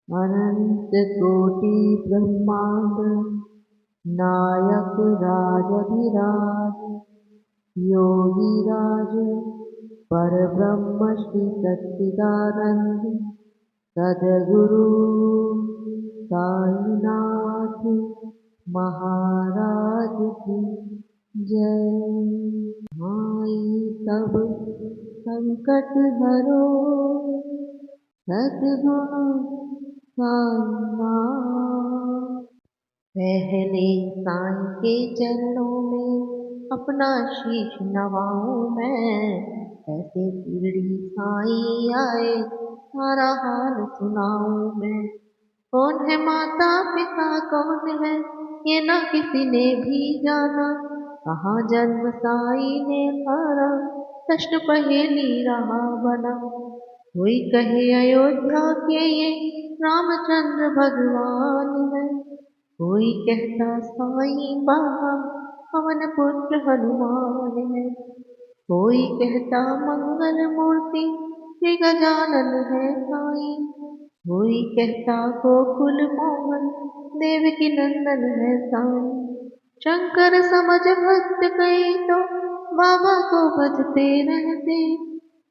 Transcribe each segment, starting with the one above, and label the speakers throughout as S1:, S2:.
S1: अनंत कोटि ब्रह्मांड नायक राजधिराज योगी राज परब्रह्म श्री सच्चिदानंद सद्गुरु साईनाथ महाराज की जय। माई सब संकट हरो सद्गुरु साईनाथ। पहले साईं के चरणों में अपना शीश नवाऊं मैं। ऐसे शिरडी साईं आए सारा हाल सुनाऊं मैं। कौन है माता पिता कौन है ये ना किसी ने भी जाना। कहाँ जन्म साईं ने मारा प्रश्न पहेली रहा बना। कोई कहे अयोध्या के ये रामचंद्र भगवान है। कोई कहता साईं बाबा पवन पुत्र हनुमान है। कोई कहता मंगल मूर्ति श्री गजानन है साईं। कोई कहता गोकुल मोहन देवकी नंदन है साईं। शंकर समझ भक्त कई तो बाबा को भजते रहते।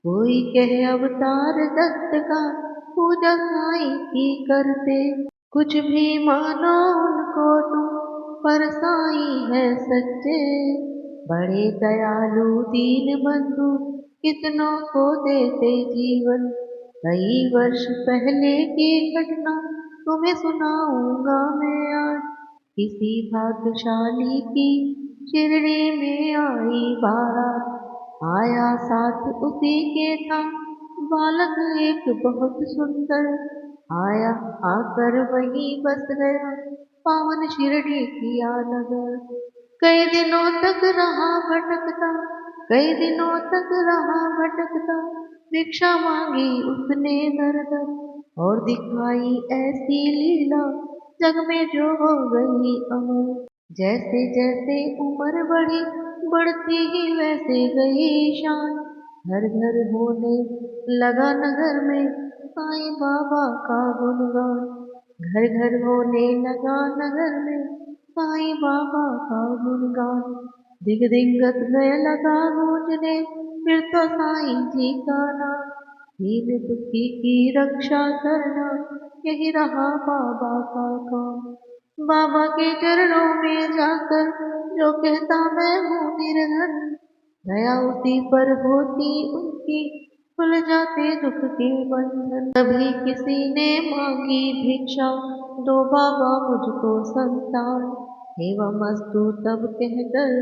S1: कोई कहे अवतार दत्त का पूजा साईं की करते। कुछ भी मानो उनको तुम पर साईं है सच्चे। बड़े दयालु दीन बंधु कितनों को देते जीवन। कई वर्ष पहले की घटना तुम्हें सुनाऊंगा मैं आज। किसी भाग्यशाली की शिरडी में आई बारात। आया साथ उसी के था बालक एक बहुत सुंदर। आया आकर वहीं बस गया पावन शिरडी किया नगर। कई दिनों तक रहा भटकता कई दिनों तक रहा भटकता। भिक्षा मांगी उसने दर दर और दिखाई ऐसी लीला जग में जो हो गई अमर। जैसे जैसे उम्र बढ़ी बढ़ती ही वैसे गई शान। घर घर होने लगा नगर में साईं बाबा का गुणगान। घर घर होने लगा नगर में साईं बाबा का गुणगान। दिग दिगंत में लगा गूंजने फिर तो साईं जी का नाम। दीन दुखी की रक्षा करना यही रहा बाबा का काम। बाबा के चरणों में जाकर जो कहता मैं हूँ निर्धन। दया उसी पर होती उनकी खुल जाते दुख के बंधन। कभी किसी ने मांगी भिक्षा दो बाबा मुझको संतान। एवमस्तु तब कहकर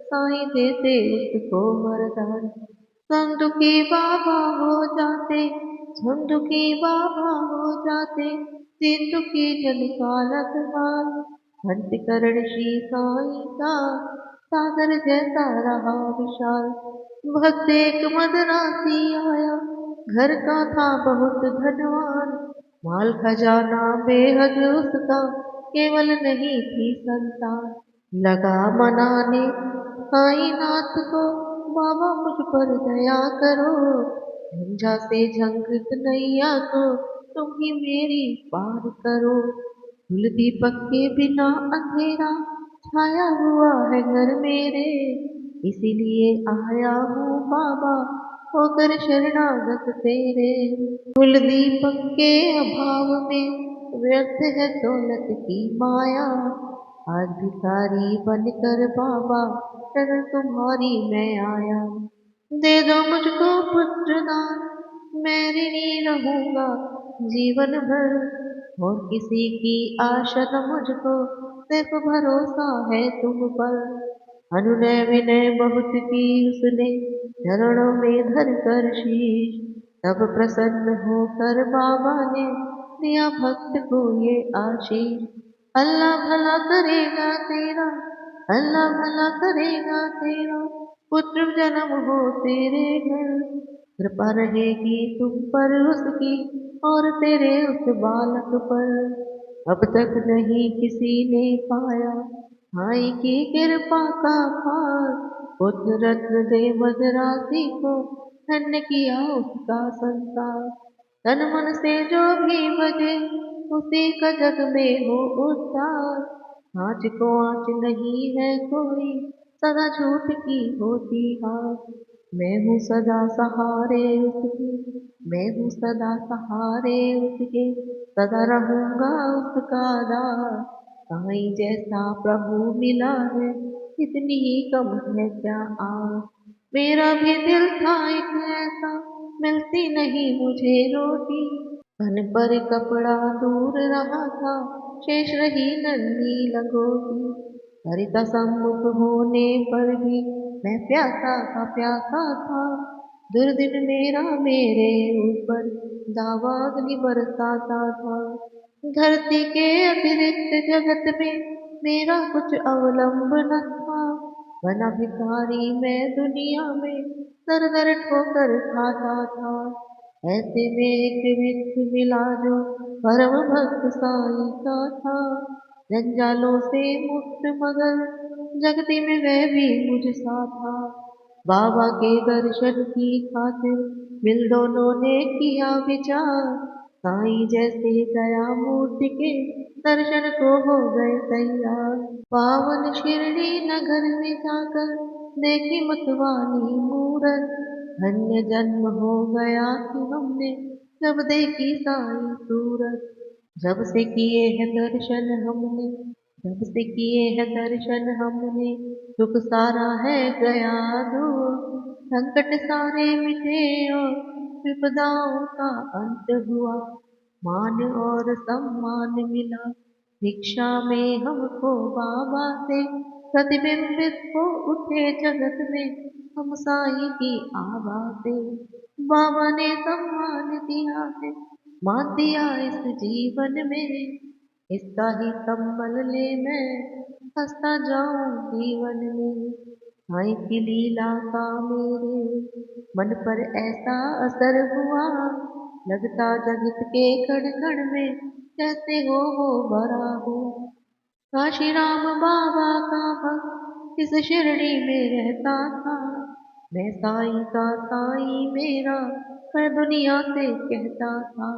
S1: साईं देते उसको वरदान। संदुखी बाबा हो जाते संदुखी बाबा हो जाते सिंधु की जल कालक हाल। अंतकरण श्री साईं का सागर जैसा रहा विशाल। भक्त एक मदरासी आया घर का था बहुत धनवान। माल खजाना बेहद उसका केवल नहीं थी संतान। लगा मनाने साईं नाथ को बाबा मुझ पर दया करो। झंझा से झंकृत नैया को तुम ही मेरी पार करो। फूल दीपक के बिना अंधेरा छाया हुआ है घर मेरे। इसीलिए आया हूँ बाबा होकर शरणागत तेरे। फूल दीपक के अभाव में व्यर्थ है दौलत की माया। आज भिखारी बनकर बाबा शरण तुम्हारी मैं आया। दे दो मुझको पुत्र दान मैं ऋणी रहूंगा जीवन भर। और किसी की आशा न मुझको सिर्फ भरोसा है तुम पर। अनुनय विनय बहुत की उसने चरणों में धर कर शीश। तब प्रसन्न होकर बाबा ने दिया भक्त को ये आशीष। अल्लाह भला करेगा तेरा अल्लाह भला करेगा तेरा पुत्र जन्म हो तेरे घर। कृपा रहेगी तुम पर उसकी और तेरे उस बालक पर। अब तक नहीं किसी ने पाया साईं की कृपा का पार। पुत्र रत्न दे मदरासी को धन्य किया उसका संसार। तन मन से जो भी भजे उसी का जग में हो उद्धार। आँच को आँच नहीं है कोई, सदा झूठ की होती हार। मैं हूँ सदा सहारे उसके, मैं हूँ सदा सहारे उसके, सदा रहूँगा उसका दास। साईं जैसा प्रभु मिला है, इतनी ही कम है क्या आस। मेरा भी दिल था एक ऐसा, मिलती नहीं मुझे रोटी। तन पर कपड़ा दूर रहा था, शेष रही नन्ही लंगोटी। सरिता सम्मुख होने पर भी मैं प्यासा का प्यासा था। दुर्दिन मेरा मेरे ऊपर दावाग्नि बरसाता था। धरती के अतिरिक्त जगत में मेरा कुछ अवलंब न था। बना भिखारी मैं दुनिया में, दर दर ठोकर खाता था। ऐसे में एक मित्र मिला जो परम भक्त साईं का था। जंजालों से मुक्त मगर जगती में वह भी मुझ सा था। बाबा के दर्शन की खातिर मिल दोनों ने किया विचार। साईं जैसे दया मूर्ति के दर्शन को हो गए तैयार। पावन शिरडी नगर में जाकर देखी मतवानी मूरत। धन्य जन्म हो गया कि हमने जब देखी साईं सूरत। जब से किए हैं दर्शन हमने, जब से किए हैं दर्शन हमने, दुख सारा है गया दूर। संकट सारे मिटे और विपदाओं का अंत हुआ। मान और सम्मान मिला भिक्षा में हमको बाबा से। प्रतिबिंबित हो उठे जगत में हम साईं की आभा से। बाबा ने सम्मान दिया है, मान दिया इस जीवन में। इसका ही कम्बल ले मैं हंसता जाऊं जीवन में। साईं की लीला का मेरे मन पर ऐसा असर हुआ, लगता जगत के कण कण में जैसे हो वो भरा हो। काशी राम बाबा का भक्त इस शिरडी में रहता था। मैं साईं का साईं मेरा हर दुनिया से कहता था।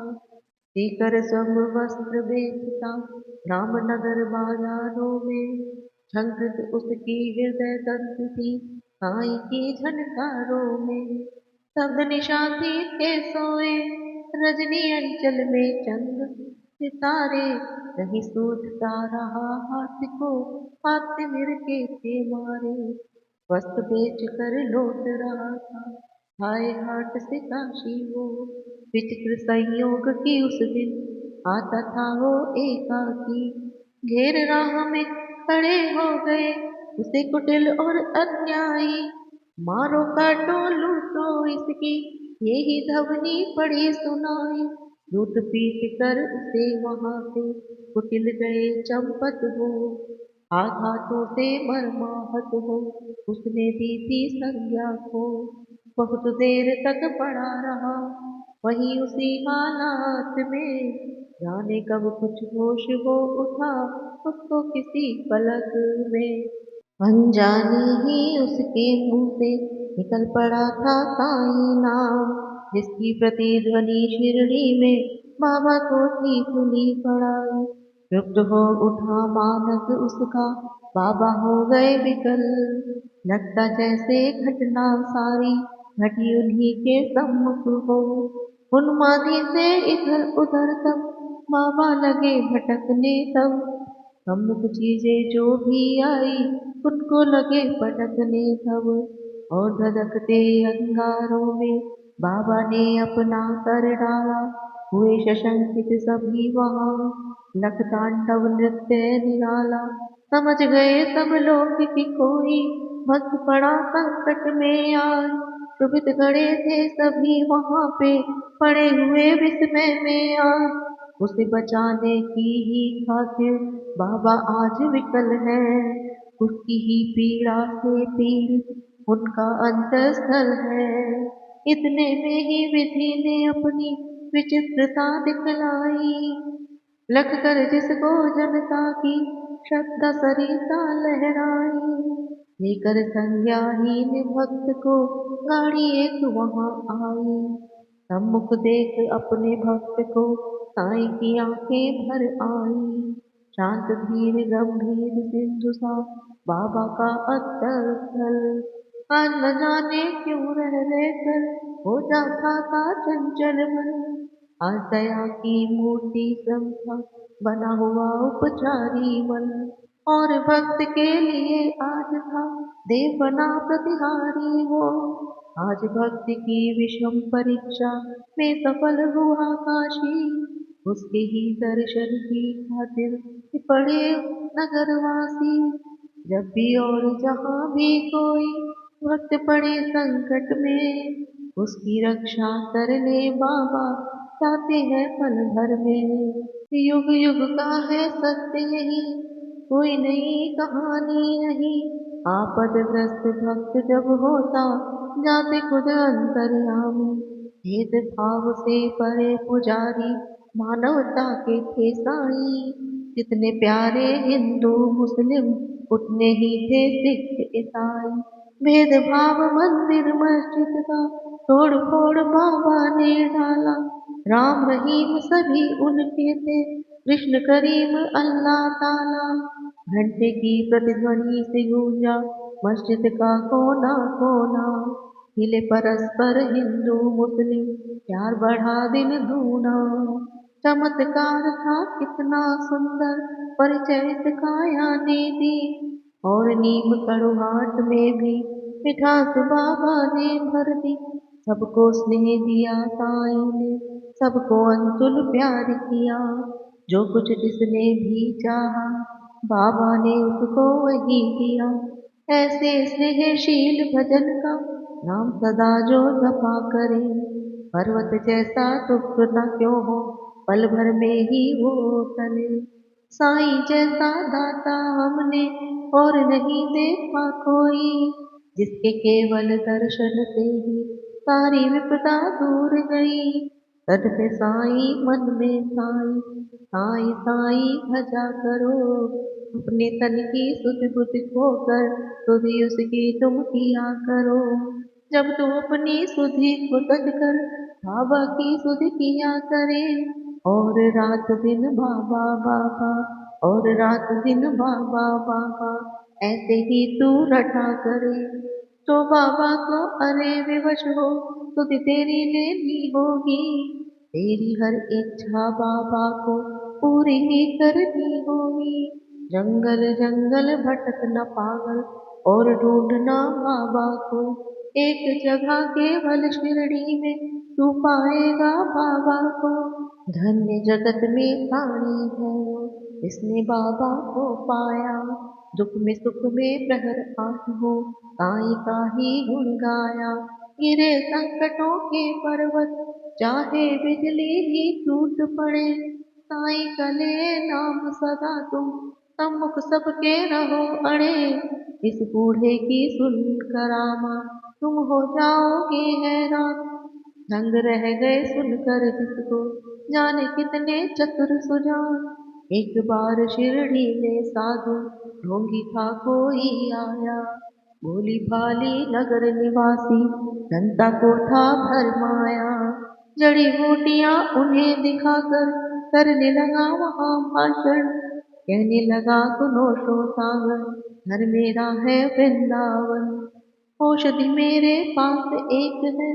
S1: सीकर सब वस्त्र बेचता रामनगर बाजारों में। झंकृत उसकी हृदय दंत थी साईं की झनकारों में। शब्द निशाती थे सोए रजनी अंचल में चंद सितारे। कहीं सूझता रहा हाथ को, हाथ से मिरके थे मारे। वस्त्र बेच कर लौट रहा था, हाय हाट से काशी वो। विचित्र संयोग की उस दिन आता था वो एकाकी। घेर राह में खड़े हो गए उसे कुटिल और अन्यायी। मारो काटो लूटो इसकी यही ध्वनि पड़ी सुनाई। लूट पीट कर उसे वहां से कुटिल गए चंपत हो। आघातों से मरमाहत हो उसने दी थी संज्ञा को। बहुत देर तक पड़ा रहा वहीं उसी हालात में। जाने कब कुछ होश हो उठा उसको किसी पलक में। अनजाने ही उसके मुंह से निकल पड़ा था साईं नाम। जिसकी प्रतिध्वनि शिरडी में बाबा को थी सुनी पड़ाई। रुद्ध हो उठा मानस उसका, बाबा हो गए विकल। लगता जैसे घटना सारी घटी उन्हीं के सम्मुख हो। उन्मादी से इधर उधर तब बाबा लगे भटकने तब। सम्मुख चीजें जो भी आई उनको लगे पटकने तब। और धधकते अंगारों में बाबा ने अपना कर डाला। हुए सशंकित सभी वहां, लख तांडव नृत्य निराला। समझ गए सब लोग कि कोई भक्त पड़ा संकट में आज। क्षुभित खड़े थे सभी वहां पे, पड़े हुए विस्मय में आज। उसे बचाने की ही खातिर बाबा आज विकल है। उसकी ही पीड़ा से पीड़ित उनका अंतस्थल है। इतने में ही विधि ने अपनी विचित्रता दिखलाई। लख कर जिसको जनता की श्रद्धा सरिता लहराई। लेकर संज्ञाहीन भक्त को गाड़ी एक वहां आई। सम्मुख देख अपने भक्त को साईं की आंखें भर आई। शांत धीर गंभीर सिंधु सा बाबा का अंतरस्थल। आज न जाने क्यों रह रहकर हो जाता था चंचल मन। आज दया की मूर्ति समझा बना हुआ उपचारी मन। और भक्त के लिए आज था देव बना प्रतिहारी वो। आज भक्त की विषम परीक्षा में सफल हुआ काशी। उसके ही दर्शन की खातिर पड़े नगरवासी। जब भी और जहाँ भी कोई भक्त पड़े संकट में, उसकी रक्षा करने बाबा जाते हैं पल भर में। युग युग का है सत्य यही, कोई नई कहानी नहीं। आपदग्रस्त भक्त जब होता जाते खुद अंतर्यामी। भेदभाव से परे पुजारी मानवता के थे साईं। जितने प्यारे हिंदू मुस्लिम उतने ही थे सिख ईसाई। भेदभाव मंदिर मस्जिद का तोड़ फोड़ बाबा ने डाला। राम रहीम सभी उनके थे, कृष्ण करीम अल्लाह ताला। घंटे की प्रतिध्वनि से गूंजा मस्जिद का कोना कोना। हिले परस्पर हिंदू मुस्लिम प्यार बढ़ा दिन दूना। चमत्कार था कितना सुंदर परिचय काया ने दी। और नीम कड़ुहाट में भी मिठास बाबा ने भर दी। सबको स्नेह दिया साईं ने, सबको अंतुल प्यार किया। जो कुछ जिसने भी चाहा बाबा ने उसको वही दिया। ऐसे स्नेहशील भजन का नाम सदा जो जपा करे। पर्वत जैसा दुख न क्यों हो, पल भर में ही वो टले। साईं जैसा दाता हमने और नहीं देखा कोई। जिसके केवल दर्शन से ही सारी विपदा दूर गई। तन पे साईं मन में साईं, साईं साईं भजा करो। अपने तन की सुध बुध खोकर सुधि उसकी तुम किया करो। जब तुम अपनी सुधि को तज कर बाबा की सुधि किया करे। और रात दिन बाबा बाबा, और रात दिन बाबा बाबा, ऐसे ही तू रटा करे। तो बाबा को अरे विवश हो तुझे तेरी लेनी होगी। तेरी हर इच्छा बाबा को पूरी ही करनी होगी। जंगल जंगल भटकना पागल और ढूंढना बाबा को। एक जगह केवल शिरडी में तू पाएगा बाबा को। धन्य जगत में प्राणी है वो, इसने बाबा को पाया। दुख में सुख में प्रहर आए हो, साईं का ही गुण गाया। गिरे संकटों के पर्वत, चाहे बिजली ही टूट पड़े। साईं का ले नाम सदा तुम, सम्मुख सबके रहो अड़े। इस बूढ़े की सुन करामा, तुम हो जाओगे हैरान। दंग रह गए सुनकर जिसको, जाने कितने चतुर सुजान। एक बार शिरडी में साधु ढोंगी था कोई आया। भोली भाली नगर निवासी जनता को था भरमाया। जड़ी बूटियां उन्हें दिखाकर करने लगा वहाँ भाषण। कहने लगा सुनो शो सागर, घर मेरा है वृंदावन। औषधि मेरे पास एक है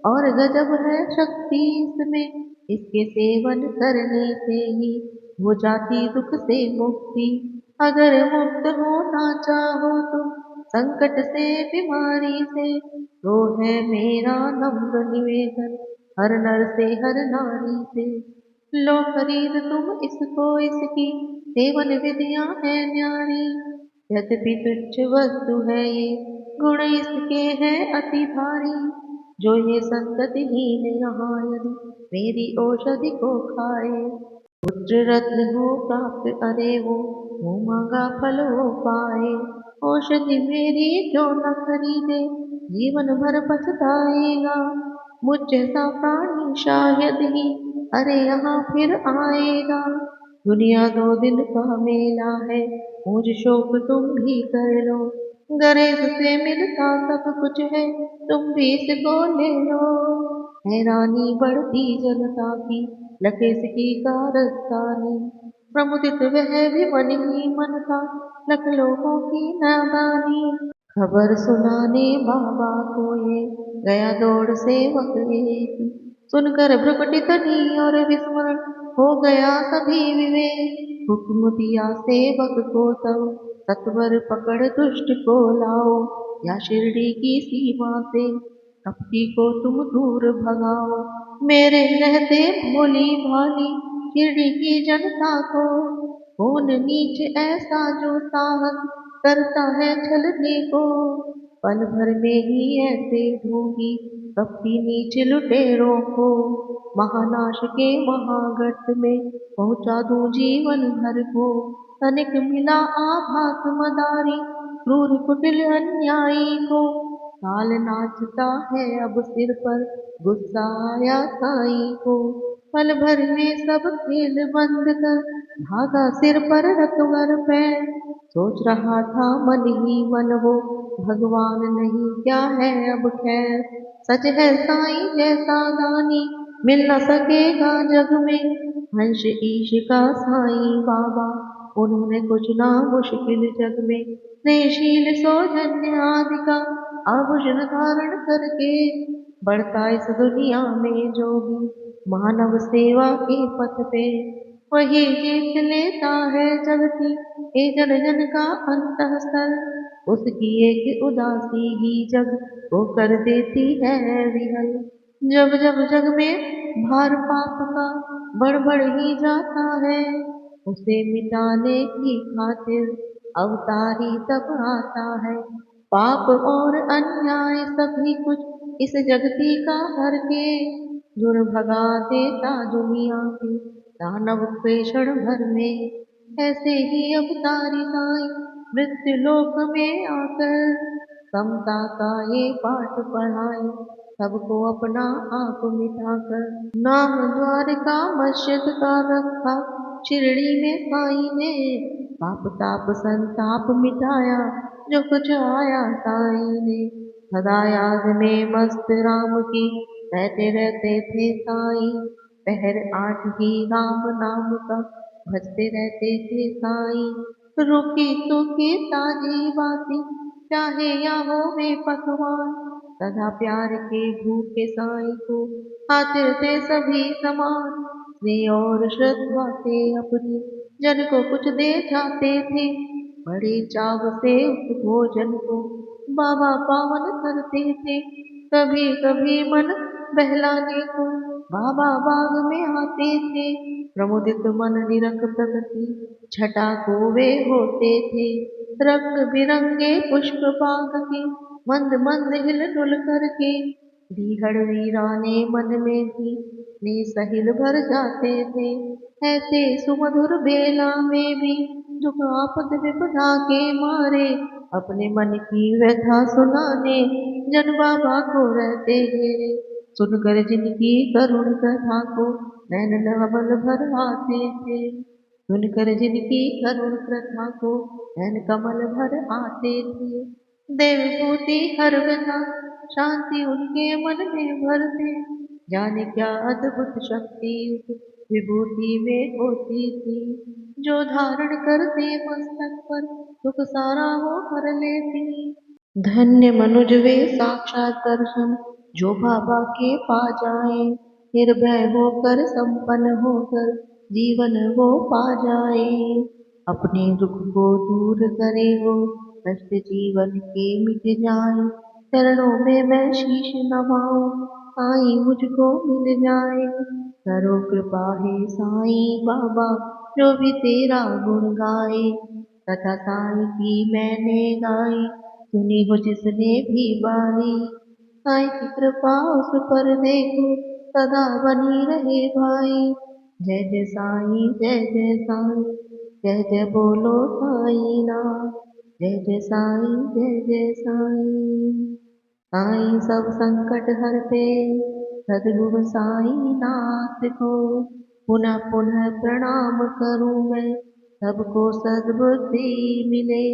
S1: और गजब है शक्ति इसमें। इसके सेवन करने से ही हो जाती दुख से मुक्ति। अगर मुक्त होना चाहो तुम संकट से बीमारी से, तो है मेरा नम्र निवेदन हर नर से हर नारी से। लो खरीद तुम इसको, इसकी सेवन विधियां है न्यारी। यद्यपि तुच्छ वस्तु है ये, गुण इसके हैं अति भारी। जो ये संततिहीन यहाँ यदि मेरी औषधि को खाए, पुत्र रत्न हो प्राप्त अरे वो मांगा फल हो पाए। औषधि मेरी जो न खरीदे, जीवन भर पछताएगा। मुझ जैसा प्राणी शायद ही अरे यहाँ फिर आएगा। दुनिया 2 दिन का मेला है, मुझ शोक तुम भी कर लो। गणेश से मिलता सब कुछ है, तुम भी इसको ले लो। हैरानी बढ़ती जनता की लकेश की कारस्तानी। प्रमुदित वह भी मन ही मन था, लख लोगों की नादानी। खबर सुनाने बाबा को ये गया दौड़ सेवक एक। सुनकर भ्रुकुटी तनी और विस्मरण हो गया सभी विवेक। हुक्म दिया सेवक को तब, सत्वर पकड़ दुष्ट को लाओ, या शिरडी की सीमा से कपटी को तुम दूर भगाओ। मेरे रहते भोली भाली शिरडी की जनता को, कौन नीच ऐसा जो साहस करता है छलने को। पल भर में ही ऐसे ढूंढी कपटी नीच लुटेरों को, महानाश के महागढ़ में पहुंचा दूं जीवन भर को। तनिक मिला आभास मदारी क्रूर कुटिल अन्यायी को, काल नाचता है अब सिर पर गुस्सा आया साईं को। पल भर में सब खेल बंद कर भागा सिर पर रखकर पैर, सोच रहा था मन ही मन वो भगवान नहीं क्या है अब खैर। सच है साईं जैसा दानी मिल न सकेगा जग में, हंस ईश का साईं बाबा उन्होंने कुछ ना मुश्किल जग में। स्नेहशील सौजन्य आदि का आभूषण धारण करके, बढ़ता इस दुनिया में जो भी मानव सेवा के पथ पे, वही जीत लेता है जग की ये जन जन का अंतःस्थल। उसकी एक उदासी ही जग को कर देती है विहल। जब जब जग में भार पाप का बढ़ बढ़ ही जाता है, उसे मिटाने की खातिर अवतारी तब आता है। पाप और अन्याय सभी कुछ इस जगती का हर के, जुड़ भगा देता दुनिया के दानव के क्षण भर में। ऐसे ही अवतारी साईं मृत्यु लोक में आकर, समता का ये पाठ पढ़ाए सबको अपना आप मिटाकर। नाम द्वारका मस्जिद का रखा शिरडी में साईं ने, पाप ताप संताप मिटाया जो कुछ आया साईं ने। सदा याद में मस्त राम की रहते रहते थे साईं, पहर 8 ही राम नाम का भजते रहते थे साईं। रुकी सूखी ताजी बाती चाहे या हो वे पकवान, सदा प्यार के भूखे साईं को खातिर थे सभी समान। स्नेह और श्रद्धा से अपने जन को कुछ दे जाते थे, बड़े चाव से उस भोजन को बाबा पावन करते थे। कभी कभी मन बहलाने को बाबा बाग में आते थे, प्रमुदित मन निरख प्रकृति छटा को वे होते थे। रंग बिरंगे पुष्प बाग के मंद मंद हिल डुल करके, बीहड़ वीराने मन में भी ने सहिल भर जाते थे। ऐसे सुमधुर बेला में भी दुख आपद विपदा के मारे, अपने मन की व्यथा सुनाने जन बाबा को रहते घेरे। सुनकर जिनकी करुण कथा को नैन नवल भर आते थे, सुनकर जिनकी करुण कथा को नैन कमल भर आते थे। देवभूति हर व्यथा शांति उनके मन में भरते, जाने क्या अद्भुत शक्ति उस विभूति में होती थी, जो धारण करते मस्तक पर दुख सारा वो हर लेती। धन्य मनुज वे साक्षात दर्शन जो बाबा के पा जाए, निर्भय होकर संपन्न होकर जीवन वो पा जाए। अपने दुख को दूर करे वो, कष्ट जीवन के मिट जाए। चरणों में मैं शीश नवाऊं, साईं मुझको मिल जाए। करो कृपा है साईं बाबा जो भी तेरा गुण गाए, कथा साईं की मैंने गाई सुनी हो जिसने भी बारी। साईं की कृपा उस पर देखो सदा बनी रहे भाई। जय जय साईं जय जय साईं, जय जय बोलो साईं नाम। जय जय साईं जय जय साईं। साईं सब संकट हरते सद्गुरु साईं नाथ को, पुनः पुनः प्रणाम करूं मैं सबको सद्बुद्धि मिले।